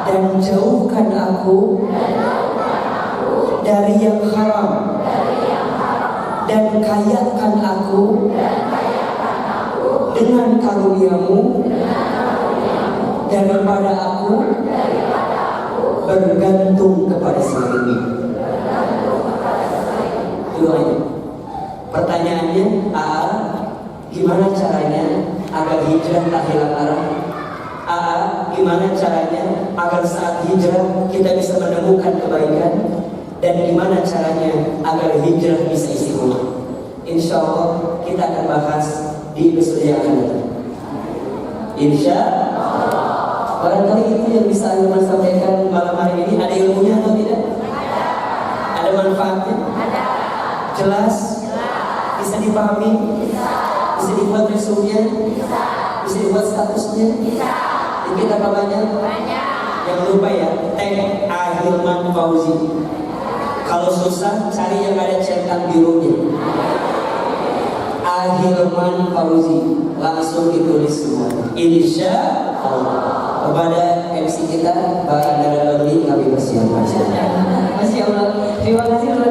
dan jauhkan aku dari yang haram, dan kayakan aku dengan karuniamu daripada aku bergantung kepada selainmu. Itu aja. Pertanyaannya, gimana caranya agar hijrah tak hilang arah? gimana caranya agar saat hijrah kita bisa menemukan kebaikan, dan gimana caranya agar hijrah bisa istiqomah. Insya Allah kita akan bahas di episode yang akan datang. Insya Allah. Barangkali itu yang bisa Ahilman sampaikan malam hari ini. Ada ilmunya atau tidak? Ada manfaatnya? Jelas? Bisa dipahami? Bisa dibuat resumnya? Bisa dibuat statusnya? Dikit apa banyak? Jangan lupa ya, tag Ahilman Fauzi. Kalau susah cari yang ada centang birunya. Ahilman Fauzi, langsung ditulis semua. Insya Allah. Kepada MC kita, Pak Indra Loli, kami bersiap. Masya Allah. Terima kasih.